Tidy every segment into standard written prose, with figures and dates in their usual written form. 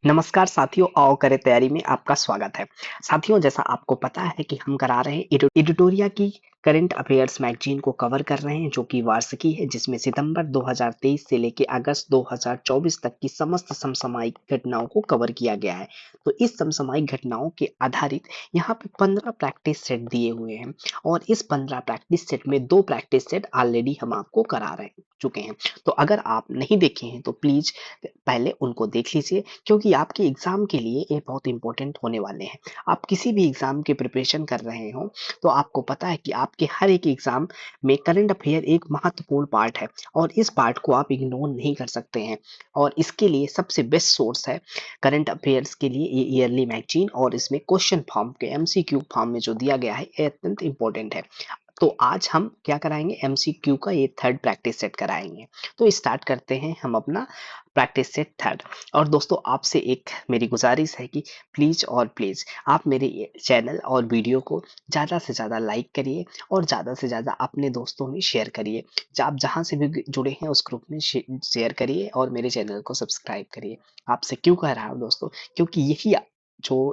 नमस्कार साथियों, आओ करें तैयारी में आपका स्वागत है। साथियों, जैसा आपको पता है कि हम करा रहे हैं एडिटोरिया की करंट अफेयर्स मैगजीन को कवर कर रहे हैं, जो कि वार्षिकी है, जिसमें सितंबर 2023 से लेकर अगस्त 2024 तक की समस्त समसामयिक घटनाओं को कवर किया गया है। तो इस समसामयिक घटनाओं के आधारित यहाँ पे 15 प्रैक्टिस सेट दिए हुए हैं और इस 15 प्रैक्टिस सेट में 2 प्रैक्टिस सेट ऑलरेडी हम आपको करा रहे चुके हैं। तो अगर आप नहीं देखे हैं तो प्लीज पहले उनको देख लीजिए, क्योंकि आपके एग्जाम के लिए ये बहुत इंपॉर्टेंट होने वाले हैं। आप किसी भी एग्जाम की प्रिपरेशन कर रहे हो तो आपको पता है कि आपके हर एक एग्जाम में करंट अफेयर एक महत्वपूर्ण पार्ट है और इस पार्ट को आप इग्नोर नहीं कर सकते हैं। और इसके लिए सबसे बेस्ट सोर्स है करंट अफेयर्स के लिए ये ईयरली मैगजीन, और इसमें क्वेश्चन फॉर्म के एमसीक्यू फॉर्म में जो दिया गया है ये अत्यंत इंपॉर्टेंट है। तो आज हम क्या कराएंगे, एमसीक्यू का ये थर्ड प्रैक्टिस सेट कराएंगे। तो स्टार्ट करते हैं हम अपना प्रैक्टिस सेट थर्ड। और दोस्तों, आपसे एक मेरी गुजारिश है कि प्लीज और प्लीज आप मेरे ये चैनल और वीडियो को ज़्यादा से ज़्यादा लाइक करिए और ज़्यादा से ज़्यादा अपने दोस्तों में शेयर करिए। आप जहाँ से भी जुड़े हैं उस ग्रुप में शेयर करिए और मेरे चैनल को सब्सक्राइब करिए। आपसे क्यों कह रहा हूँ दोस्तों, क्योंकि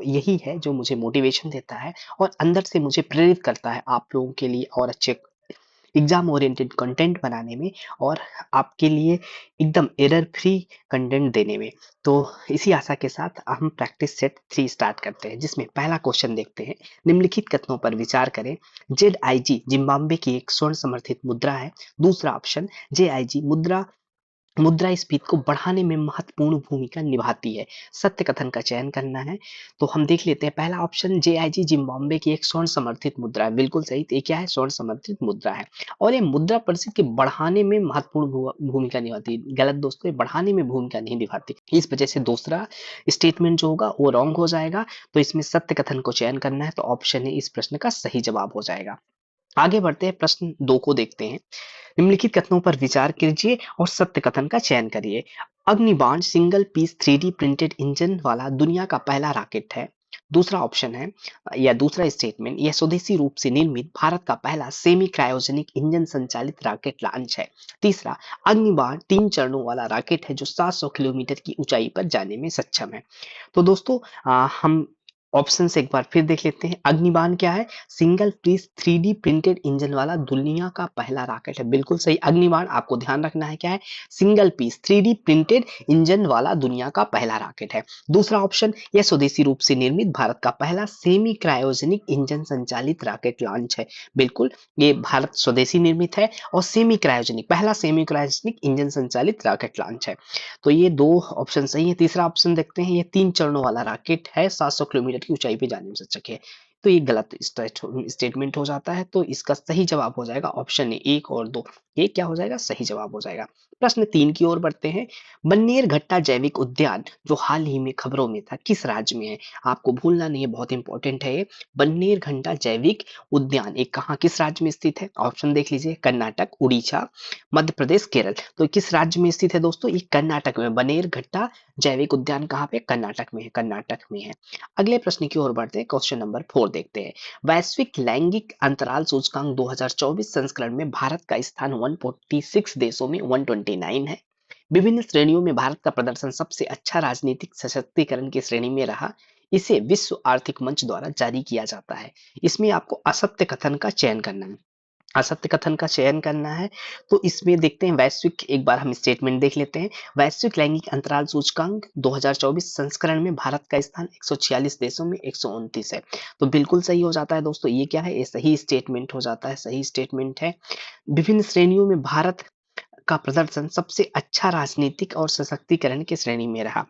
यही है जो मुझे मोटिवेशन देता है और अंदर से मुझे प्रेरित करता है आप लोगों के लिए और अच्छे एग्जाम ओरिएंटेड कंटेंट बनाने में और आपके लिए एकदम एरर फ्री कंटेंट देने में। तो इसी आशा के साथ हम प्रैक्टिस सेट 3 स्टार्ट करते हैं, जिसमें पहला क्वेश्चन देखते हैं। निम्नलिखित कथनों पर विचार करें। जेडआईजी जिम्बाब्वे की एक स्वर्ण समर्थित मुद्रा है। दूसरा ऑप्शन, जेआईजी मुद्रास्फीति को बढ़ाने में महत्वपूर्ण भूमिका निभाती है। सत्य कथन का चयन करना है। तो हम देख लेते हैं। पहला ऑप्शन, जेआईजी जिम्बाब्वे की एक स्वर्ण समर्थित मुद्रा है, बिल्कुल सही। तो ये क्या है, स्वर्ण समर्थित मुद्रा है और ये मुद्रा परिषद के बढ़ाने में महत्वपूर्ण भूमिका निभाती है। गलत दोस्तों, ये बढ़ाने में भूमिका नहीं निभाती। इस वजह से दूसरा स्टेटमेंट जो होगा वो रॉन्ग हो जाएगा। तो इसमें सत्य कथन को चयन करना है, तो ऑप्शन ए इस प्रश्न का सही जवाब हो जाएगा। आगे बढ़ते हैं, प्रश्न 2 को देखते हैं। निम्नलिखित कथनों पर विचार कीजिए और सत्य कथन का चयन करिए। Agnibaan single piece 3D printed engine वाला दुनिया का पहला रॉकेट है। दूसरा ऑप्शन है या दूसरा स्टेटमेंट, यह स्वदेशी रूप से निर्मित भारत का पहला सेमी क्रायोजेनिक इंजन संचालित रॉकेट लॉन्च है। तीसरा, अग्निबाण 3 चरणों वाला रॉकेट है जो 700 किलोमीटर की ऊंचाई पर जाने में सक्षम है। तो दोस्तों, हम ऑप्शन से एक बार फिर देख लेते हैं। अग्निबाण क्या है, single piece 3D printed engine वाला दुनिया का पहला रॉकेट है, बिल्कुल सही। अग्निबाण आपको ध्यान रखना है क्या है, single piece 3D printed engine वाला दुनिया का पहला रॉकेट है। दूसरा ऑप्शन, यह स्वदेशी रूप से निर्मित भारत का पहला सेमी क्रायोजेनिक इंजन संचालित रॉकेट लॉन्च है, बिल्कुल। ये भारत स्वदेशी निर्मित है और सेमी क्रायोजेनिक, पहला सेमी क्रायोजेनिक इंजन संचालित रॉकेट लॉन्च है। तो ये 2 ऑप्शन सही है। तीसरा ऑप्शन देखते हैं, ये 3 चरणों वाला रॉकेट है, 700 किलोमीटर की ऊंचाई पे जाने में सक्षम है। तो ये गलत स्टेटमेंट हो जाता है। तो इसका सही जवाब हो जाएगा ऑप्शन ए 1 और 2। ये क्या हो जाएगा, सही जवाब हो जाएगा। प्रश्न 3 की ओर बढ़ते हैं। बन्नेर घट्टा जैविक उद्यान जो हाल ही में खबरों में था, किस राज्य में है? आपको भूलना नहीं है, बहुत इंपॉर्टेंट है ये। बन्नेर घट्टा जैविक उद्यान एक कहाँ, किस राज्य में स्थित है? ऑप्शन देख लीजिए, कर्नाटक, उड़ीसा, मध्य प्रदेश, केरल। तो किस राज्य में स्थित है दोस्तों? ये कर्नाटक में। बनेर घट्टा जैविक उद्यान कहाँ पे? कर्नाटक में है, कर्नाटक में है। अगले प्रश्न की ओर बढ़ते हैं, क्वेश्चन नंबर 4 देखते हैं। वैश्विक लैंगिक अंतराल सूचकांक 2024 संस्करण में भारत का स्थान 146 देशों में 129 है। विभिन्न श्रेणियों में भारत का प्रदर्शन सबसे अच्छा राजनीतिक सशक्तिकरण की श्रेणी में रहा। इसे विश्व आर्थिक मंच द्वारा जारी किया जाता है। इसमें आपको असत्य कथन का चयन करना है। असत्य कथन का चयन करना है। तो इसमें देखते हैं वैश्विक, एक बार हम स्टेटमेंट देख लेते हैं। वैश्विक लैंगिक अंतराल सूचकांक 2024 संस्करण में भारत का स्थान 146 देशों में 129 है। तो बिल्कुल सही हो जाता है दोस्तों। ये क्या है, ये सही स्टेटमेंट हो जाता है, सही स्टेटमेंट है। विभिन्न श्रेणियों में भारत का प्रदर्शन सबसे अच्छा राजनीतिक और सशक्तिकरण की श्रेणी में रहा।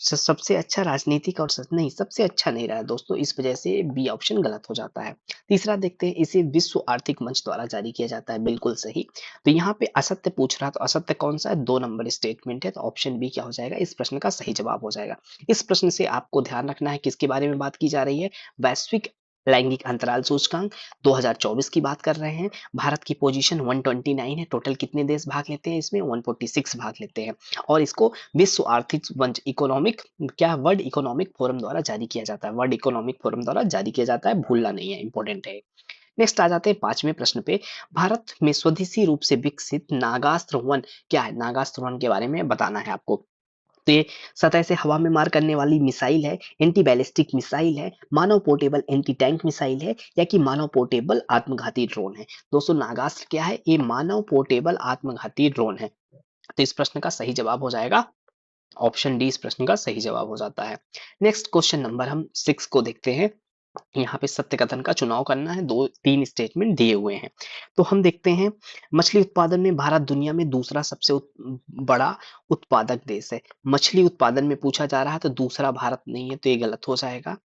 सबसे अच्छा राजनीतिक और नहीं, सबसे अच्छा नहीं रहा दोस्तों, इस वजह से बी ऑप्शन गलत हो जाता है। तीसरा देखते हैं, इसे विश्व आर्थिक मंच द्वारा जारी किया जाता है, बिल्कुल सही। तो यहाँ पे असत्य पूछ रहा, तो असत्य कौन सा है? 2 नंबर स्टेटमेंट है, तो ऑप्शन बी क्या हो जाएगा, इस प्रश्न का सही जवाब हो जाएगा। इस प्रश्न से आपको ध्यान रखना है किसके बारे में बात की जा रही है, वैश्विक लैंगिक अंतराल सूचकांक 2024 की बात कर रहे हैं। भारत की पोजीशन 129 है। टोटल कितने देश भाग लेते हैं इसमें? 146 भाग लेते हैं। और इसको विश्व आर्थिक मंच, इकोनॉमिक, क्या, वर्ल्ड इकोनॉमिक फोरम द्वारा जारी किया जाता है। वर्ल्ड इकोनॉमिक फोरम द्वारा जारी किया जाता है, भूलना नहीं है, इंपॉर्टेंट है। नेक्स्ट आ जाते हैं 5वें प्रश्न पे। भारत में स्वदेशी रूप से विकसित नागास्त्र वन क्या है? नागास्त्र वन के बारे में बताना है आपको। तो ये सतह से हवा में मार करने वाली मिसाइल है, एंटी बैलिस्टिक मिसाइल है, मानव पोर्टेबल एंटी टैंक मिसाइल है, या कि मानव पोर्टेबल आत्मघाती ड्रोन है। दोस्तों नागास्त्र क्या है? ये मानव पोर्टेबल आत्मघाती ड्रोन है। तो इस प्रश्न का सही जवाब हो जाएगा ऑप्शन डी। इस प्रश्न का सही जवाब हो जाता है। नेक्स्ट क्वेश्चन नंबर हम 6 को देखते हैं। यहाँ पे सत्य कथन का चुनाव करना है, 2-3 स्टेटमेंट दिए हुए हैं। तो हम देखते हैं, मछली उत्पादन में भारत दुनिया में दूसरा सबसे बड़ा उत्पादक देश है। मछली उत्पादन में पूछा जा रहा है तो दूसरा भारत नहीं है, तो ये गलत हो जाएगा।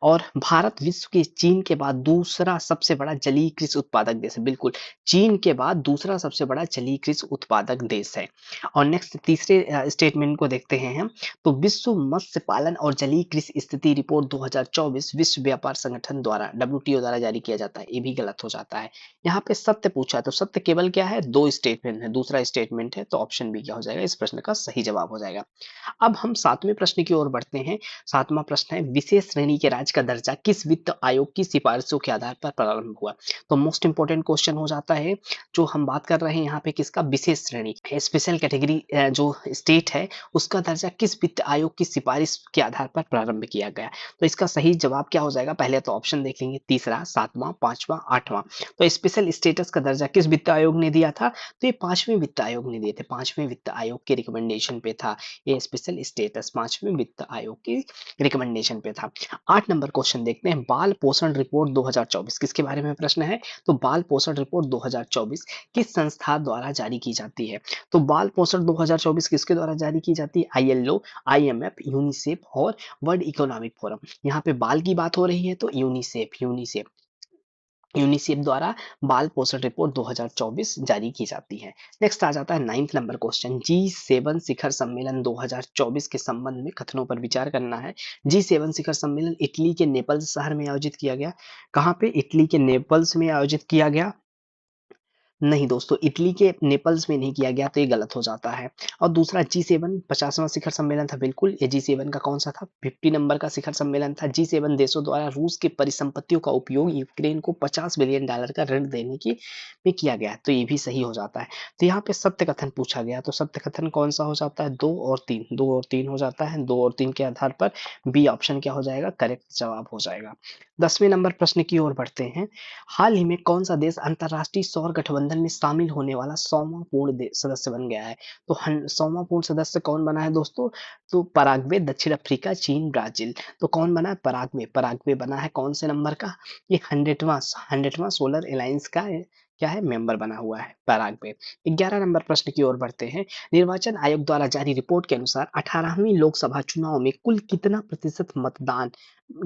और भारत विश्व के चीन के बाद दूसरा सबसे बड़ा जलीय कृषि उत्पादक देश है। बिल्कुल, चीन के बाद दूसरा सबसे बड़ा जलीय कृषि उत्पादक देश है। और नेक्स्ट तीसरे स्टेटमेंट को देखते हैं हम। तो विश्व मत्स्य पालन और जलीय कृषि स्थिति रिपोर्ट 2024 विश्व व्यापार संगठन द्वारा WTO द्वारा जारी किया जाता है, ये भी गलत हो जाता है। यहाँ पे सत्य पूछा है तो सत्य केवल क्या है? 2 स्टेटमेंट है, दूसरा स्टेटमेंट है, तो ऑप्शन बी क्या हो जाएगा? इस प्रश्न का सही जवाब हो जाएगा। अब हम 7वें प्रश्न की ओर बढ़ते हैं। 7वां प्रश्न है, विशेष श्रेणी के राज्य का दर्जा किस वित्त आयोग की सिफारिशों के आधार पर प्रारंभ हुआ? तो मोस्ट इंपोर्टेंट क्वेश्चन हो जाता है। जो हम बात कर रहे हैं यहाँ पे किसका? विशेष श्रेणी, स्पेशल कैटेगरी जो स्टेट है उसका दर्जा किस वित्त आयोग की सिफारिश के आधार पर प्रारंभ किया गया? तो इसका सही जवाब क्या हो जाएगा? पहले तो ऑप्शन देख लेंगे, तीसरा, 7वां, 5वां, 8वां। तो स्पेशल स्टेटस का दर्जा किस वित्त आयोग ने दिया था? तो ये 5वें वित्त आयोग ने दिए थे, 5वें वित्त आयोग के रिकमेंडेशन पे था ये स्पेशल स्टेटस, 5वें वित्त आयोग की रिकमेंडेशन पे था। 8 नंबर क्वेश्चन देखते हैं, बाल पोषण रिपोर्ट 2024 किसके बारे में प्रश्न है? तो बाल पोषण रिपोर्ट 2024 किस संस्था द्वारा जारी की जाती है? तो बाल पोषण 2024 किसके द्वारा जारी की जाती है? ILO, IMF, यूनिसेफ और वर्ल्ड इकोनॉमिक फोरम। यहाँ पे बाल की बात हो रही है तो यूनिसेफ द्वारा बाल पोषण रिपोर्ट 2024 जारी की जाती है। नेक्स्ट आ जाता है 9th नंबर क्वेश्चन, G7 शिखर सम्मेलन 2024 के संबंध में कथनों पर विचार करना है। G7 शिखर सम्मेलन इटली के नेपल्स शहर में आयोजित किया गया। कहाँ पे? इटली के नेपल्स में आयोजित किया गया। नहीं दोस्तों, इटली के नेपल्स में नहीं किया गया, तो ये गलत हो जाता है। और दूसरा G7 50वां शिखर सम्मेलन था। बिल्कुल, ये G7 का कौन सा था? 50 नंबर का शिखर सम्मेलन था। G7 देशों द्वारा रूस के परिसंपत्तियों का उपयोग यूक्रेन को $50 बिलियन का ऋण देने की में किया गया, तो ये भी सही हो जाता है। तो यहाँ पे सत्य कथन पूछा गया, तो सत्य कथन कौन सा हो जाता है? 2 और 3, 2 और 3 हो जाता है। 2 और 3 के आधार पर बी ऑप्शन क्या हो जाएगा? करेक्ट जवाब हो जाएगा। 10वें नंबर प्रश्न की ओर बढ़ते हैं। हाल ही में कौन सा देश अंतरराष्ट्रीय सौर गठबंधन में शामिल होने वाला 100वां पूर्ण सदस्य बन गया है? तो 100वां पूर्ण सदस्य कौन बना है दोस्तों? तो पराग्वे, दक्षिण अफ्रीका, चीन, ब्राजील। तो कौन बना है? पराग्वे। पराग्वे बना है कौन से नंबर का? ये 100वां सोलर अलायंस का क्या है? मेंबर बना हुआ है पराग्वे। 11 नंबर प्रश्न की ओर बढ़ते हैं। निर्वाचन आयोग द्वारा जारी रिपोर्ट के अनुसार 18वीं लोकसभा चुनाव में कुल कितना प्रतिशत मतदान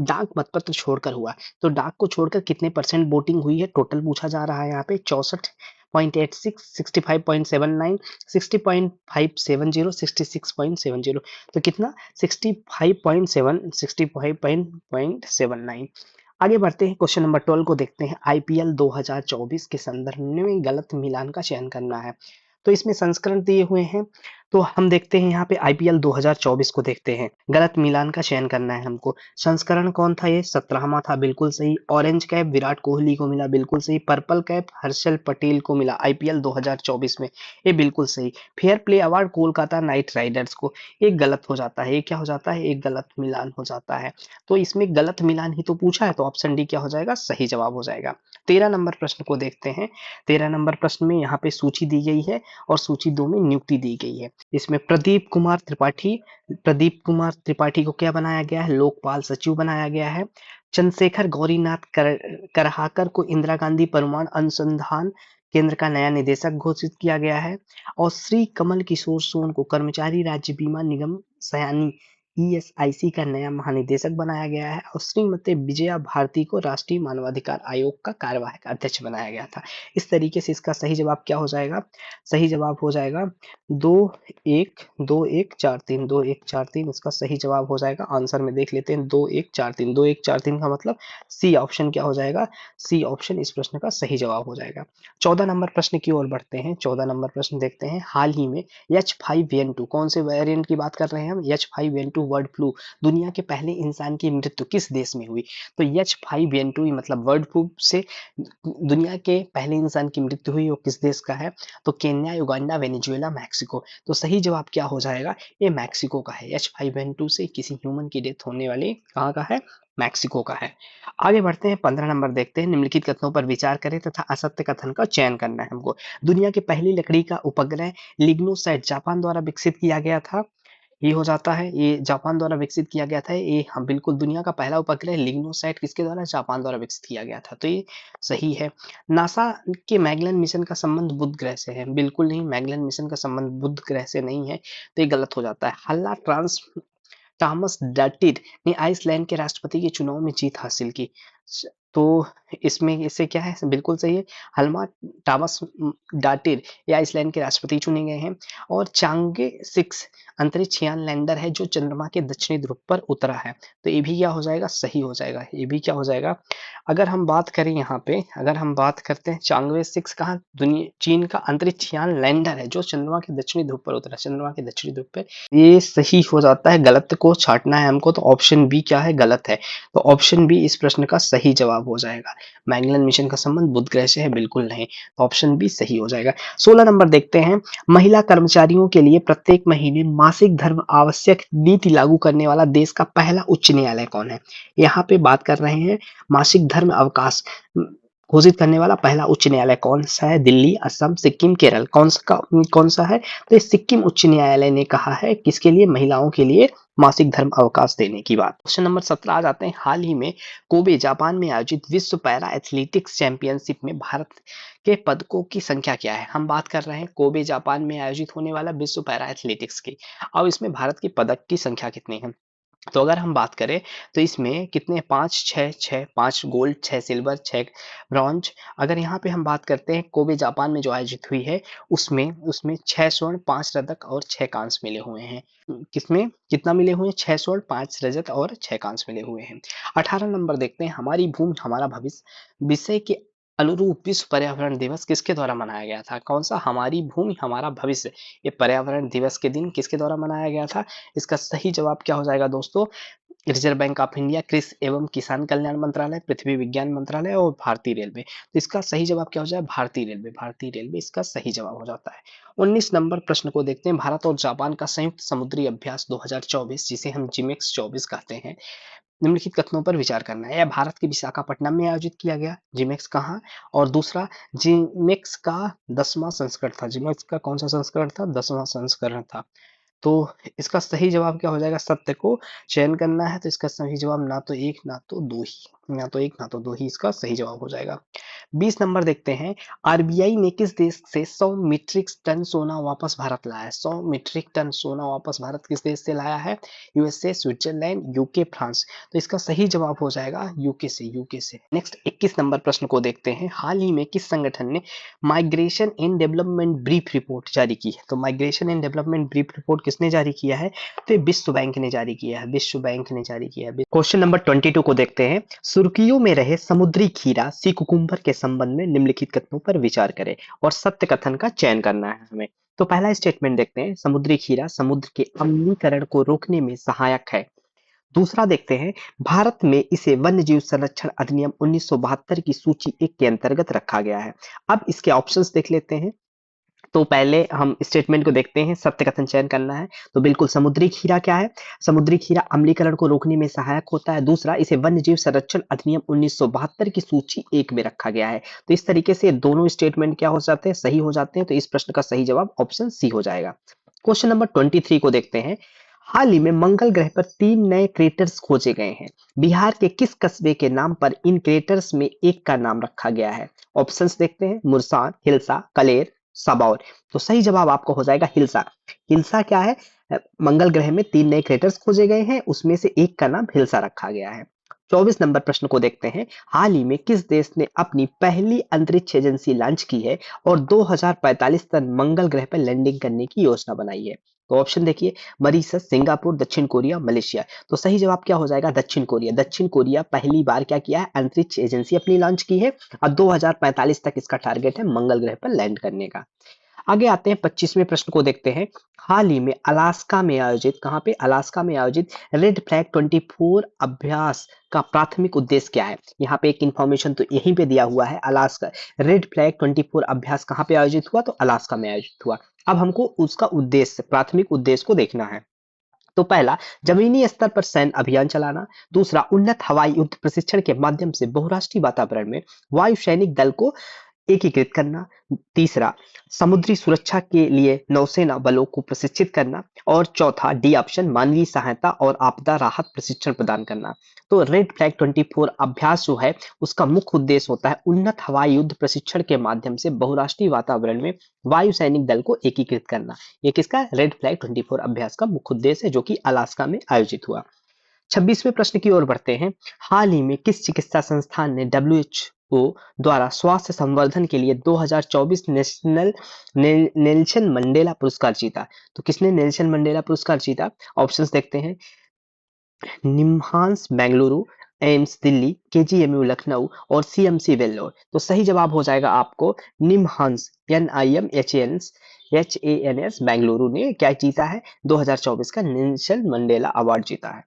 डाक मतपत्र छोड़कर हुआ? तो डाक को छोड़कर कितने परसेंट वोटिंग हुई है? टोटल पूछा जा रहा है यहाँ पे। 64.86, 65.79, 60.570, 66.70। तो कितना? 65.79। आगे बढ़ते हैं, क्वेश्चन नंबर 12 को देखते हैं। IPL 2024 के संदर्भ में गलत मिलान का चयन करना है। तो इसमें संस्करण दिए हुए हैं, तो हम देखते हैं यहाँ पे IPL 2024 को देखते हैं। गलत मिलान का चयन करना है हमको। संस्करण कौन था? ये 17वां था, बिल्कुल सही। ऑरेंज कैप विराट कोहली को मिला, बिल्कुल सही। पर्पल कैप हर्षल पटेल को मिला IPL 2024 में, ये बिल्कुल सही। Fair play award Kolkata night Riders को, एक गलत हो जाता है। ये क्या हो जाता है? एक गलत मिलान हो जाता है। तो इसमें गलत मिलान ही तो पूछा है, तो ऑप्शन डी क्या हो जाएगा? सही जवाब हो जाएगा। 13 नंबर प्रश्न को देखते हैं। 13 नंबर प्रश्न में यहाँ पे सूची दी गई है और सूची 2 में नियुक्ति दी गई है। इसमें प्रदीप कुमार त्रिपाठी को क्या बनाया गया है? लोकपाल सचिव बनाया गया है। चंद्रशेखर गौरीनाथ करहाकर को इंदिरा गांधी परमाणु अनुसंधान केंद्र का नया निदेशक घोषित किया गया है। और श्री कमल किशोर सोन को कर्मचारी राज्य बीमा निगम सयानी ESIC का नया महानिदेशक बनाया गया है। और श्रीमती विजया भारती को राष्ट्रीय मानवाधिकार आयोग का कार्यवाहक अध्यक्ष बनाया गया था। इस तरीके से इसका सही जवाब क्या हो जाएगा? सही जवाब हो जाएगा 2-1-2-1-4-3, 2-1-4-3 इसका सही जवाब हो जाएगा। आंसर में देख लेते हैं, 2-1-4-3, 2-1-4-3 का मतलब सी ऑप्शन क्या हो जाएगा? सी ऑप्शन इस प्रश्न का सही जवाब हो जाएगा। 14 नंबर प्रश्न की ओर बढ़ते हैं। 14 नंबर प्रश्न देखते हैं। हाल ही में H5N2 कौन से वेरिएंट की बात कर रहे हैं हम? H5N2 H5N2 बर्ड फ्लू, दुनिया के पहले इंसान की मृत्यु किस देश में हुई? तो H5N2 मतलब बर्ड फ्लू से दुनिया के पहले इंसान की मृत्यु हुई, वो किस देश का है? तो केन्या, युगांडा, वेनेजुएला, मैक्सिको। तो सही जवाब क्या हो जाएगा? ये मैक्सिको का है। H5N2 से किसी ह्यूमन की डेथ होने वाली कहाँ का है? मैक्सिको का है। आगे बढ़ते हैं, 15 नंबर देखते हैं। निम्नलिखित कथनों पर विचार करें तथा असत्य कथन का चयन करना है हमको। दुनिया की पहली लकड़ी का उपग्रह लिग्नोसैट जापान द्वारा विकसित किया गया था। ये हो जाता है, ये जापान द्वारा विकसित किया गया था। ये हाँ बिल्कुल, दुनिया का पहला उपग्रह लिग्नोसैट किसके द्वारा? जापान द्वारा विकसित किया गया था, तो ये सही है। नासा के मैगेलन मिशन का संबंध बुध ग्रह से है? बिल्कुल नहीं, मैगेलन मिशन का संबंध बुध ग्रह से नहीं है, तो ये गलत हो जाता है। हल्ला टॉमस डर्टिड ने आइसलैंड के राष्ट्रपति के चुनाव में जीत हासिल की। तो इसमें इससे क्या है? बिल्कुल सही है। हल्मा टॉमस डार्टिड ये आइसलैंड के राष्ट्रपति चुने गए हैं। और चांगे 6 अंतरिक्ष यान लैंडर है जो चंद्रमा के दक्षिणी ध्रुव पर उतरा है, तो ये भी क्या हो जाएगा? सही हो जाएगा। ये भी क्या हो जाएगा? अगर हम बात करें यहाँ पे, अगर हम बात करते हैं चांगवे 6 कहाँ? दुनिया चीन का अंतरिक्ष यान लैंडर है जो चंद्रमा के दक्षिणी ध्रुव पर उतरा, चंद्रमा के दक्षिणी ध्रुव पर। ये सही हो जाता है, गलत को छांटना है हमको, तो ऑप्शन बी क्या है? गलत है। तो ऑप्शन बी इस प्रश्न का सही जवाब हो जाएगा। मैगेलन मिशन का संबंध बुध ग्रह से है? बिल्कुल नहीं, तो ऑप्शन बी सही हो जाएगा। 16 नंबर देखते हैं। महिला कर्मचारियों के लिए प्रत्येक महीने मासिक धर्म आवश्यक नीति लागू करने वाला देश का पहला उच्च न्यायालय कौन है? यहाँ पे बात कर रहे हैं मासिक धर्म अवकाश घोषित करने वाला पहला उच्च न्यायालय कौन सा है? दिल्ली, असम, सिक्किम, केरल, कौन सा है? तो ये सिक्किम उच्च न्यायालय ने कहा है किसके लिए? महिलाओं के लिए मासिक धर्म अवकाश देने की बात। क्वेश्चन नंबर 17 आ जाते हैं। हाल ही में कोबे जापान में आयोजित विश्व पैरा एथलेटिक्स चैंपियनशिप में भारत के पदकों की संख्या क्या है? हम बात कर रहे हैं कोबे जापान में आयोजित होने वाला विश्व पैरा एथलेटिक्स की। अब इसमें भारत की पदक की संख्या कितनी है? तो अगर हम बात करें तो इसमें कितने? 5 6 6, 5 गोल्ड, 6 सिल्वर, 6 ब्रॉन्ज। अगर यहाँ पे हम बात करते हैं कोबे जापान में जो आयोजित हुई है उसमें उसमें 6 स्वर्ण, 5 रजत और 6 कांस्य मिले हुए हैं। किसमें कितना मिले हुए हैं? 6 स्वर्ण, 5 रजत और 6 कांस्य मिले हुए हैं। 18 नंबर देखते हैं। हमारी भूमि हमारा भविष्य विषय के अनुरूप विश्व पर्यावरण दिवस किसके द्वारा मनाया गया था? कौन सा? हमारी भूमि हमारा भविष्य, ये पर्यावरण दिवस के दिन किसके द्वारा मनाया गया था? इसका सही जवाब क्या हो जाएगा दोस्तों? रिजर्व बैंक ऑफ इंडिया, कृषि एवं किसान कल्याण मंत्रालय, पृथ्वी विज्ञान मंत्रालय और भारतीय रेलवे। तो इसका सही जवाब क्या हो जाए? भारतीय रेलवे। भारतीय रेलवे इसका सही जवाब हो जाता है। 19 नंबर प्रश्न को देखते हैं। भारत और जापान का संयुक्त समुद्री अभ्यास 2024 जिसे हम जिमेक्स 24 कहते हैं, निम्नलिखित कथनों पर विचार करना है। यह भारत के विशाखापट्टनम में आयोजित किया गया। जिमेक्स कहाँ? और दूसरा, जिमेक्स का 10वां संस्करण था। जिमेक्स का कौन सा संस्करण था? 10वां संस्करण था। तो इसका सही जवाब क्या हो जाएगा? सत्य को चयन करना है, तो इसका सही जवाब ना तो एक ना तो दो ही, ना तो एक ना तो दो ही इसका सही जवाब हो जाएगा। 20 नंबर देखते हैं। आरबीआई ने किस देश से 100 मीट्रिक टन सोना वापस भारत लाया है? 100 मीट्रिक टन सोना वापस भारत किस देश से लाया है? USA, Switzerland, UK, France. तो इसका सही जवाब हो जाएगा यूके से, यूके से। नेक्स्ट 21 नंबर प्रश्न को देखते हैं। हाल ही में किस संगठन ने migration and development brief report जारी की है? तो migration and development brief report किसने जारी किया है? तो विश्व बैंक ने जारी किया है। विश्व बैंक ने जारी किया है। क्वेश्चन नंबर 22 को देखते हैं। सुर्खियों में रहे समुद्री खीरा सी कुकुम्बर के संबंध में निम्नलिखित कथनों पर विचार करें और सत्य कथन का चयन करना है हमें। तो पहला स्टेटमेंट देखते हैं। समुद्री खीरा समुद्र के अम्लीकरण को रोकने में सहायक है। दूसरा देखते हैं, भारत में इसे वन्य जीव संरक्षण अधिनियम 1972 की सूची 1 के अंतर्गत रखा गया है। अब इसके ऑप्शंस देख लेते हैं। तो पहले हम स्टेटमेंट को देखते हैं, सत्य कथन चयन करना है। तो बिल्कुल समुद्री खीरा क्या है? समुद्री खीरा अम्लीकरण को रोकने में सहायक होता है। दूसरा, इसे वन्य जीव संरक्षण अधिनियम 1972 की सूची 1 में रखा गया है। तो इस तरीके से दोनों स्टेटमेंट क्या हो जाते हैं? सही हो जाते हैं। तो इस प्रश्न का सही जवाब ऑप्शन सी हो जाएगा। क्वेश्चन नंबर 23 को देखते हैं। हाल ही में मंगल ग्रह पर 3 नए क्रेटर्स खोजे गए हैं। बिहार के किस कस्बे के नाम पर इन क्रेटर्स में एक का नाम रखा गया है? ऑप्शंस देखते हैं। मुरसान, हिलसा, कलेर, सबौर। तो सही जवाब आपको हो जाएगा हिलसा। हिलसा क्या है? मंगल ग्रह में 3 नए क्रेटर्स खोजे गए हैं, उसमें से एक का नाम हिलसा रखा गया है। 24 नंबर प्रश्न को देखते हैं। हाल ही में किस देश ने अपनी पहली अंतरिक्ष एजेंसी लॉन्च की है और 2045 तक मंगल ग्रह पर लैंडिंग करने की योजना बनाई है? तो ऑप्शन देखिए। मरीशस, सिंगापुर, दक्षिण कोरिया, मलेशिया। तो सही जवाब क्या हो जाएगा? दक्षिण कोरिया। दक्षिण कोरिया पहली बार क्या किया है? अंतरिक्ष एजेंसी अपनी लॉन्च की है और 2045 तक इसका टारगेट है मंगल ग्रह पर लैंड करने का। आगे आते हैं 25वें प्रश्न को देखते हैं। हाल ही में अलास्का में आयोजित, कहाँ पे, अलास्का में आयोजित रेड फ्लैग 24 अभ्यास का प्राथमिक उद्देश्य क्या है? यहाँ पे एक इंफॉर्मेशन तो यहीं पे दिया हुआ है, अलास्का रेड फ्लैग 24 अभ्यास कहाँ पे आयोजित हुआ? तो अलास्का में आयोजित हुआ। अब हमको उसका उद्देश्य, प्राथमिक उद्देश्य को देखना है। तो पहला, जमीनी स्तर पर सैन्य अभियान चलाना। दूसरा, उन्नत हवाई युद्ध प्रशिक्षण के माध्यम से बहुराष्ट्रीय वातावरण में वायु सैनिक दल को एकीकृत करना। तीसरा, समुद्री सुरक्षा के लिए नौसेना बलों को प्रशिक्षित करना। और चौथा, डी ऑप्शन, मानवीय सहायता और आपदा राहत प्रशिक्षण प्रदान करना। तो रेड फ्लैग 24 अभ्यास जो है उसका मुख्य उद्देश्य होता है उन्नत हवाई युद्ध प्रशिक्षण के माध्यम से बहुराष्ट्रीय वातावरण में वायु सैनिक दल को एकीकृत करना। ये किसका, रेड फ्लैग 24 अभ्यास का मुख्य उद्देश्य है, जो कि अलास्का में आयोजित हुआ। 26वें प्रश्न की ओर बढ़ते हैं। हाल ही में किस चिकित्सा संस्थान ने WHO द्वारा स्वास्थ्य संवर्धन के लिए 2024 नेशनल नेल्सन मंडेला पुरस्कार जीता? तो किसने नेल्सन मंडेला पुरस्कार जीता? ऑप्शंस देखते हैं। निम्हांस बेंगलुरु, एम्स दिल्ली, KGMU लखनऊ और CMC वेल्लोर। तो सही जवाब हो जाएगा आपको निम्हांस, NIMHANS बेंगलुरु ने क्या जीता है? 2024 का नेल्सन मंडेला अवार्ड जीता है।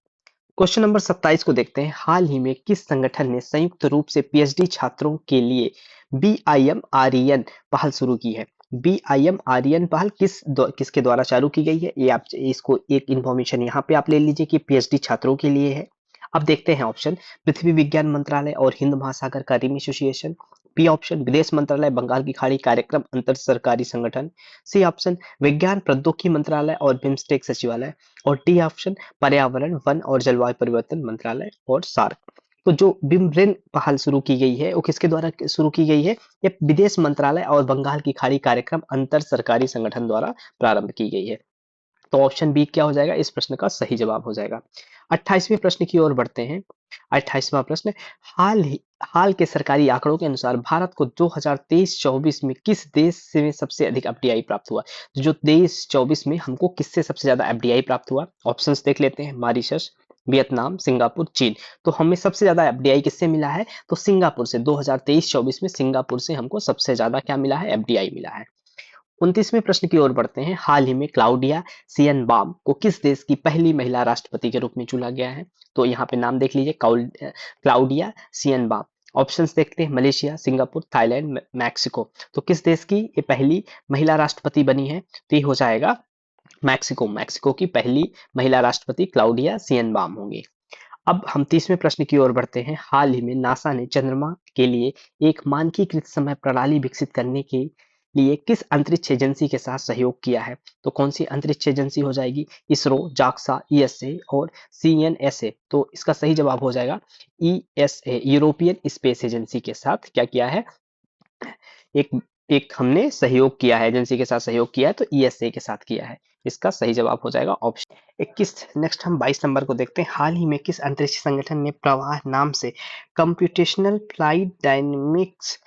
क्वेश्चन नंबर 27 को देखते हैं। हाल ही में किस संगठन ने संयुक्त रूप से PhD छात्रों के लिए BIMREN पहल शुरू की है? BIMREN पहल किसके द्वारा चालू की गई है? ये आप इसको एक इंफॉर्मेशन यहाँ पे आप ले लीजिए कि PhD छात्रों के लिए है। अब देखते हैं ऑप्शन। पृथ्वी विज्ञान मंत्रालय और हिंद महासागर का रिम एसोसिएशन। बी ऑप्शन, विदेश मंत्रालय बंगाल की खाड़ी कार्यक्रम अंतर सरकारी संगठन। सी ऑप्शन, विज्ञान प्रौद्योगिकी मंत्रालय और बिम्स्टेक सचिवालय। और डी ऑप्शन, पर्यावरण वन और जलवायु परिवर्तन मंत्रालय और सार्क। तो जो बिमब्रेन पहल शुरू की गई है वो किसके द्वारा शुरू की गई है? ये विदेश मंत्रालय और बंगाल की खाड़ी कार्यक्रम अंतर सरकारी संगठन द्वारा प्रारंभ की गई है। तो ऑप्शन बी क्या हो जाएगा इस प्रश्न का सही जवाब हो जाएगा। 28वें प्रश्न की ओर बढ़ते हैं। 28वां प्रश्न, हाल के सरकारी आंकड़ों के अनुसार भारत को 2023-24 में किस देश से सबसे अधिक FDI प्राप्त हुआ? तो जो 23-24 में हमको किससे सबसे ज्यादा FDI प्राप्त हुआ? ऑप्शंस देख लेते हैं। मॉरिशस, वियतनाम, सिंगापुर, चीन। तो हमें सबसे ज्यादा FDI किससे मिला है? तो सिंगापुर से। 2023-24 में सिंगापुर से हमको सबसे ज्यादा क्या मिला है? FDI मिला है। 29वें प्रश्न की ओर बढ़ते हैं। हाल ही में क्लाउडिया शियनबाम को किस देश की पहली महिला राष्ट्रपति के रूप में चुना गया है? तो यहाँ पे नाम देख लीजिए, क्लाउडिया शियनबाम। ऑप्शंस देखते हैं। Malaysia, Singapore, Thailand, Mexico. तो किस देश की ये पहली महिला राष्ट्रपति बनी है? तो ये हो जाएगा मैक्सिको। मैक्सिको की पहली महिला राष्ट्रपति क्लाउडिया शियनबाम होंगी। अब हम 30वें प्रश्न की ओर बढ़ते हैं। हाल ही में नासा ने चंद्रमा के लिए एक मानकीकृत समय प्रणाली विकसित करने के लिए किस अंतरिक्ष एजेंसी के साथ सहयोग किया है? तो कौन सी अंतरिक्ष एजेंसी हो जाएगी? इसरो, जाक्सा, ESA और CNSA। तो इसका सही जवाब हो जाएगा ESA, यूरोपियन स्पेस एजेंसी के साथ क्या किया है? एक एक हमने सहयोग किया है, एजेंसी के साथ सहयोग किया है, तो ESA के साथ किया है। इसका सही जवाब हो जाएगा ऑप्शन 21। नेक्स्ट हम 22 नंबर को देखते हैं। हाल ही में किस अंतरिक्ष संगठन ने प्रवाह नाम से कंप्यूटेशनल फ्लाइट डायनेमिक्स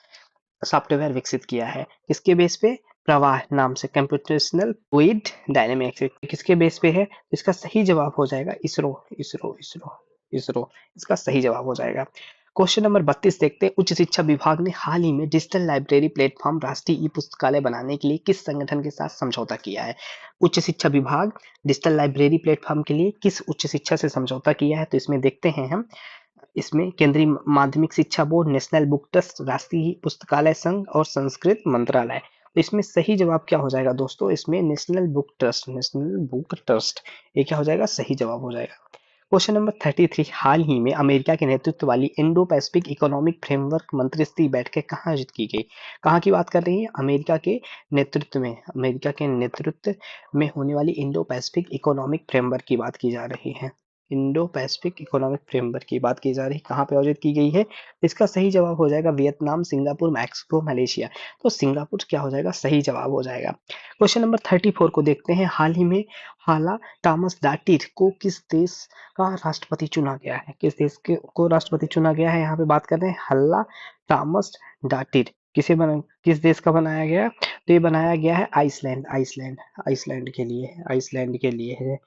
सॉफ्टवेयर विकसित किया है? किसके बेस पे? प्रवाह नाम से कंप्यूटेशनल फ्लूइड डायनेमिक्स किसके बेस पे है? इसका सही जवाब हो जाएगा इसरो। इसरो इसका सही जवाब हो जाएगा। क्वेश्चन नंबर 32 देखते हैं। उच्च शिक्षा विभाग ने हाल ही में डिजिटल लाइब्रेरी प्लेटफॉर्म राष्ट्रीय ई पुस्तकालय बनाने के लिए किस संगठन के साथ समझौता किया है? उच्च शिक्षा विभाग डिजिटल लाइब्रेरी प्लेटफॉर्म के लिए किस उच्च शिक्षा से समझौता किया है? तो इसमें देखते हैं हम। इसमें केंद्रीय माध्यमिक शिक्षा बोर्ड, नेशनल बुक ट्रस्ट, राष्ट्रीय पुस्तकालय संघ और संस्कृत मंत्रालय। तो इसमें सही जवाब क्या हो जाएगा दोस्तों? इसमें national book trust, national book trust ये क्या हो जाएगा? सही जवाब हो जाएगा। Question number 33। हाल ही में अमेरिका के नेतृत्व वाली इंडो पैसिफिक इकोनॉमिक फ्रेमवर्क मंत्रिस्तरीय बैठकें कहाँ आयोजित की गई? कहाँ की बात कर रही है? अमेरिका के नेतृत्व में, अमेरिका के नेतृत्व में होने वाली इंडो पैसिफिक इकोनॉमिक फ्रेमवर्क की बात की जा रही है। इंडो पैसिफिक इकोनॉमिक फ्रेमवर्क की बात की जा रही है, कहाँ पे आयोजित की गई है? इसका सही जवाब हो जाएगा वियतनाम, सिंगापुर, मैक्सिको, मलेशिया। तो सिंगापुर क्या हो जाएगा? सही जवाब हो जाएगा। क्वेश्चन नंबर 34 को देखते हैं। हाल ही में हाला टॉमस डाटिर को किस देश का राष्ट्रपति चुना गया है? किस देश के को राष्ट्रपति चुना गया है? यहाँ पे बात कर रहे हैं हल्ला टॉमस डाटिर। किस देश का बनाया गया? तो ये बनाया गया है आइसलैंड। आइसलैंड के लिए, आइसलैंड के लिए है।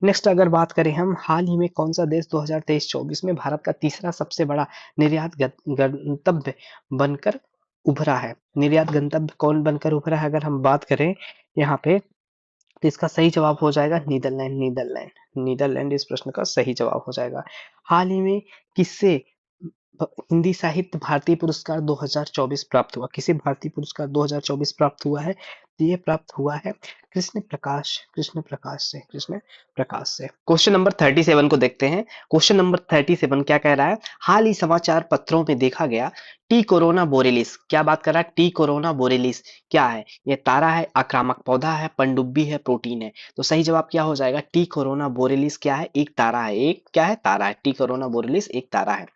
नेक्स्ट अगर बात करें हम, हाल ही में कौन सा देश 2023-24 में भारत का तीसरा सबसे बड़ा निर्यात गंतव्य बनकर उभरा है? निर्यात गंतव्य कौन बनकर उभरा है? अगर हम बात करें यहाँ पे, तो इसका सही जवाब हो जाएगा नीदरलैंड। नीदरलैंड, नीदरलैंड इस प्रश्न का सही जवाब हो जाएगा। हाल ही में किससे हिंदी साहित्य भारतीय पुरस्कार 2024 प्राप्त हुआ? किसे भारतीय पुरस्कार 2024 प्राप्त हुआ है? तो ये प्राप्त हुआ है कृष्ण प्रकाश से। क्वेश्चन नंबर 37 को देखते हैं। क्वेश्चन नंबर 37 क्या कह रहा है? हाल ही समाचार पत्रों में देखा गया टी कोरोना बोरेलिस, क्या बात कर रहा है? टी कोरोना बोरेलिस क्या है? ये तारा है, आक्रामक पौधा है, पनडुब्बी है, प्रोटीन है? तो सही जवाब क्या हो जाएगा? टी कोरोना बोरेलिस क्या है? एक तारा है। एक क्या है? तारा है। टी कोरोना बोरेलिस एक तारा है।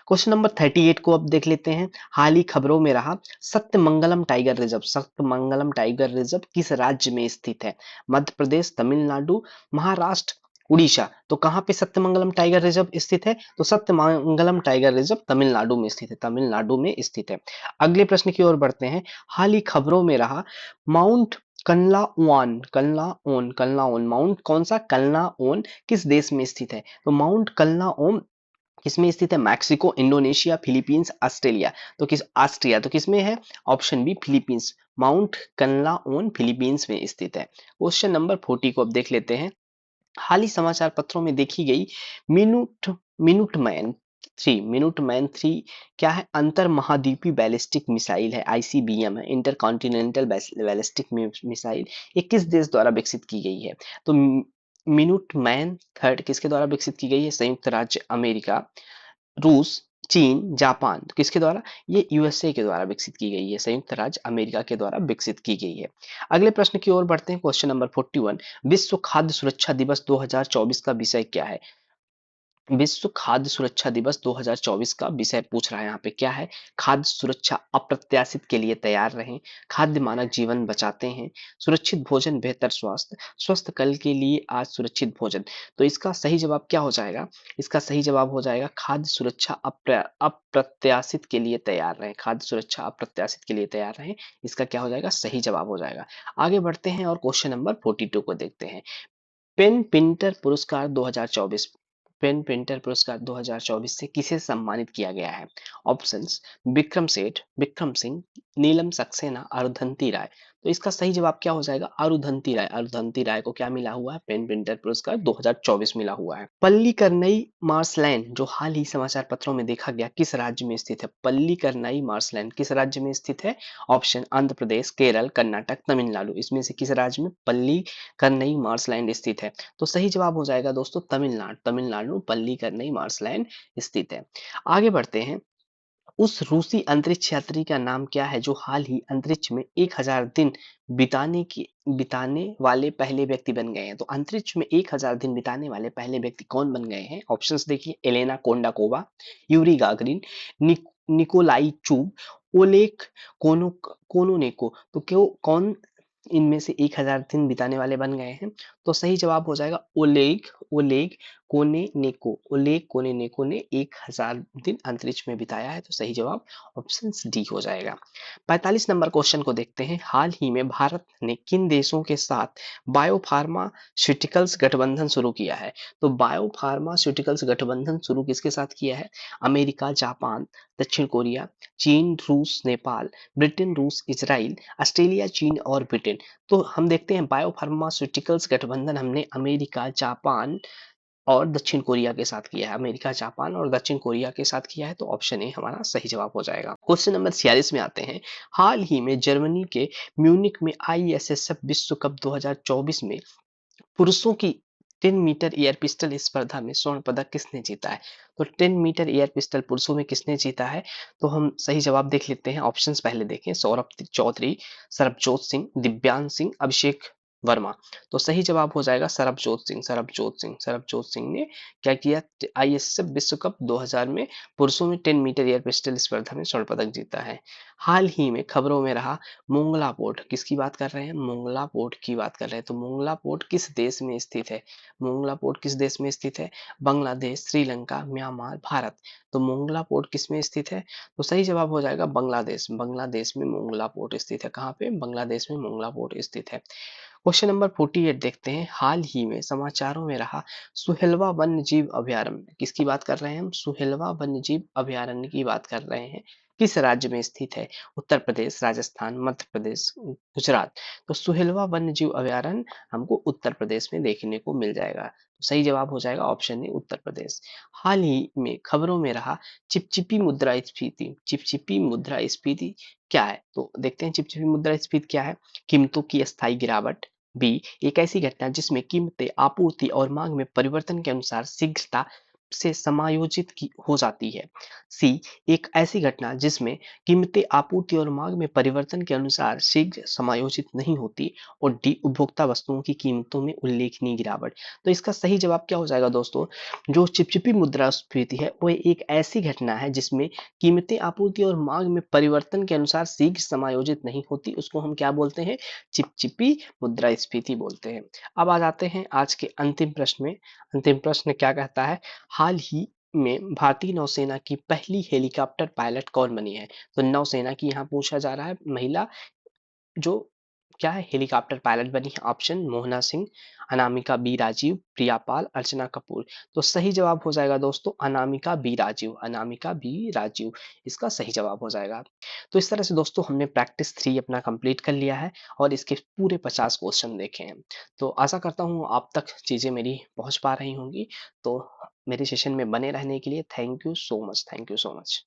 क्वेश्चन नंबर 38 को अब देख लेते हैं। हाल ही खबरों में रहा Sathyamangalam tiger reserve, Sathyamangalam tiger reserve किस राज्य में स्थित है? मध्य प्रदेश, तमिलनाडु, महाराष्ट्र, उड़ीसा। तो कहां पे सत्यमंगलम टाइगर रिजर्व स्थित है? तो सत्यमंगलम टाइगर रिजर्व तमिलनाडु में स्थित है, तमिलनाडु में स्थित है। अगले प्रश्न की ओर बढ़ते हैं। हाल ही खबरों में रहा माउंट कल्लाओन, कल्लाओन, कल्लाओन, माउंट कौन सा? कल्लाओन किस देश में स्थित है? तो माउंट कल्लाओन किसमें स्थित है? Mexico, Indonesia, Philippines, Australia. तो किस ऑस्ट्रिया, तो किसमें है? Option B Philippines. Mount Kanlaon Philippines में स्थित है। क्वेश्चन नंबर 40 को अब देख लेते हैं। हाल ही समाचार पत्रों में देखी गई मिनुट मिनुट मैन थ्री क्या है? अंतर महाद्वीपीय बैलिस्टिक मिसाइल है, आईसीबीएम है, इंटरकॉन्टिनेंटल बैलिस्टिक मिसाइल। ये किस देश द्वारा विकसित की गई है? तो मिनुट मैन थर्ड किसके द्वारा विकसित की गई है? संयुक्त राज्य अमेरिका, रूस, चीन, जापान। तो किसके द्वारा? ये यूएसए के द्वारा विकसित की गई है, संयुक्त राज्य अमेरिका के द्वारा विकसित की गई है। अगले प्रश्न की ओर बढ़ते हैं। क्वेश्चन नंबर 41, विश्व खाद्य सुरक्षा दिवस 2024 का विषय क्या है? विश्व खाद्य सुरक्षा दिवस 2024 का विषय पूछ रहा है यहाँ पे। क्या है? खाद्य सुरक्षा, अप्रत्याशित के लिए तैयार रहें, खाद्य मानक जीवन बचाते हैं, सुरक्षित भोजन बेहतर स्वास्थ्य, स्वस्थ कल के लिए आज सुरक्षित भोजन। तो इसका सही जवाब क्या हो जाएगा? इसका सही जवाब हो जाएगा खाद्य सुरक्षा अप्रत्याशित के लिए तैयार रहें, खाद्य सुरक्षा अप्रत्याशित के लिए तैयार रहें। इसका क्या हो जाएगा? सही जवाब हो जाएगा। आगे बढ़ते हैं और क्वेश्चन नंबर 42 को देखते हैं। पेन पिंटर पुरस्कार 2024, पेन पिंटर पुरस्कार 2024 से किसे सम्मानित किया गया है? ऑप्शंस, विक्रम सेठ, विक्रम सिंह, नीलम सक्सेना, अरुंधति राय। तो इसका सही जवाब क्या हो जाएगा? अरुंधति राय। अरुंधति राय को क्या मिला हुआ है? पेन पिंटर पुरस्कार 2024 मिला हुआ है। पल्लीकरनई मार्शलैंड जो हाल ही समाचार पत्रों में देखा गया किस राज्य में स्थित है? पल्लीकरनई मार्शलैंड किस राज्य में स्थित है? ऑप्शन, आंध्र प्रदेश, केरल, कर्नाटक, तमिलनाडु। इसमें से किस राज्य में पल्ली करनई मार्शलैंड स्थित है? तो सही जवाब हो जाएगा दोस्तों तमिलनाडु। तमिलनाडु पल्ली करनई मार्शलैंड स्थित है। आगे बढ़ते हैं। उस रूसी अंतरिक्ष यात्री का नाम क्या है जो हाल ही अंतरिक्ष में 1000 दिन बिताने वाले पहले व्यक्ति बन गए हैं? तो अंतरिक्ष में 1000 दिन बिताने वाले पहले व्यक्ति कौन बन गए हैं? ऑप्शंस देखिए, Elena Kondakova, Yuri Gagarin, Nikolai Chub, Oleg Kononenko. तो क्यों कौन इनमें से 1000 दिन बिताने वाले बन गए हैं? तो सही जवाब हो जाएगा ओलेग ओलेग ओलेग कोनेनेको ने 1000 दिन अंतरिक्ष में बिताया है। तो सही जवाब ऑप्शन डी हो जाएगा। 45 नंबर क्वेश्चन को देखते हैं। हाल ही में भारत ने किन देशों के साथ बायोफार्मास्यूटिकल्स गठबंधन शुरू किया है? तो बायोफार्मास्यूटिकल्स गठबंधन शुरू किसके साथ किया है? अमेरिका, जापान, दक्षिण कोरिया, चीन, रूस, नेपाल, ब्रिटेन, रूस, इजराइल, ऑस्ट्रेलिया, चीन और ब्रिटेन। तो हम देखते हैं बायोफार्मास्यूटिकल्स गठबंधन हमने अमेरिका, जापान और दक्षिण कोरिया के साथ किया है। अमेरिका, जापान और दक्षिण कोरिया के साथ किया है। तो ऑप्शन ए हमारा सही जवाब हो जाएगा। क्वेश्चन नंबर 46 में आते हैं। हाल ही में जर्मनी के म्यूनिक में आईएसएसएफ विश्व कप 2024 में पुरुषों की 10 मीटर एयर पिस्टल स्पर्धा में स्वर्ण पदक किसने जीता है? तो 10 मीटर एयर पिस्टल पुरुषों में किसने जीता है? तो हम सही जवाब देख लेते हैं। ऑप्शंस पहले देखें, सौरभ चौधरी, सरबजोत सिंह, दिव्यांग सिंह, अभिषेक वर्मा। तो सही जवाब हो जाएगा सरबजोत सिंह। सरबजोत सिंह ने क्या किया? आईएसएफ विश्व कप 2000 में पुरुषों में 10 मीटर एयर पिस्टल स्पर्धा में स्वर्ण पदक जीता है। हाल ही में खबरों में रहा मोंगला पोर्ट, किसकी बात कर रहे हैं? मोंगला पोर्ट की बात कर रहे हैं। तो मोंगला पोर्ट किस देश में स्थित है? मोंगला पोर्ट किस देश में स्थित है? बांग्लादेश, श्रीलंका, म्यांमार, भारत। तो मोंगला पोर्ट किस में स्थित है? तो सही जवाब हो जाएगा बांग्लादेश। बांग्लादेश में मोंगला पोर्ट स्थित है। कहाँ पे? बांग्लादेश में मोंगला पोर्ट स्थित है। क्वेश्चन नंबर 48 देखते हैं। हाल ही में समाचारों में रहा सुहेलवा वन्य जीव अभयारण्य, किसकी बात कर रहे हैं हम? सुहेलवा वन्य जीव अभयारण्य की बात कर रहे हैं। किस राज्य में स्थित है? उत्तर प्रदेश, राजस्थान, मध्य प्रदेश, गुजरात। तो सुहेलवा वन्य जीव अभयारण्य हमको उत्तर प्रदेश में देखने को मिल जाएगा। तो सही जवाब हो जाएगा ऑप्शन ए उत्तर प्रदेश। हाल ही में खबरों में रहा चिपचिपी मुद्रास्फीति। चिपचिपी मुद्रास्फीति क्या है? तो देखते हैं चिपचिपी मुद्रास्फीति क्या है। कीमतों की अस्थायी गिरावट। बी, एक ऐसी घटना जिसमें कीमतें आपूर्ति और मांग में परिवर्तन के अनुसार शीघ्रता से समायोजित की हो जाती है। सी, एक ऐसी घटना जिसमें कीमतें आपूर्ति और मांग में परिवर्तन के अनुसार शीघ्र समायोजित नहीं होती। और डी, उपभोक्ता वस्तुओं की कीमतों में उल्लेखनीय गिरावट। तो इसका सही जवाब क्या हो जाएगा दोस्तों? जो चिपचिपी मुद्रास्फीति है वो एक ऐसी घटना है जिसमें कीमतें आपूर्ति और मांग में परिवर्तन के अनुसार शीघ्र समायोजित नहीं होती, उसको हम क्या बोलते हैं? चिपचिपी मुद्रास्फीति बोलते हैं। अब आ जाते हैं आज के अंतिम प्रश्न में। अंतिम प्रश्न क्या कहता है? हाल ही में भारतीय नौसेना की पहली हेलीकॉप्टर पायलट कौन बनी है? तो नौसेना की यहाँ पूछा जा रहा है महिला जो क्या है हेलीकॉप्टर पायलट बनी है। ऑप्शन मोहना सिंह, अनामिका बी राजीव, प्रिया पाल, अर्चना कपूर। तो सही जवाब हो जाएगा दोस्तों अनामिका बी राजीव। अनामिका बी राजीव इसका सही जवाब हो जाएगा। तो इस तरह से दोस्तों हमने प्रैक्टिस 3 अपना कंप्लीट कर लिया है और इसके पूरे 50 क्वेश्चन देखे हैं। तो आशा करता हूँ आप तक चीज़ें मेरी पहुँच पा रही होंगी। तो मेरे सेशन में बने रहने के लिए thank you so much. Thank you so much.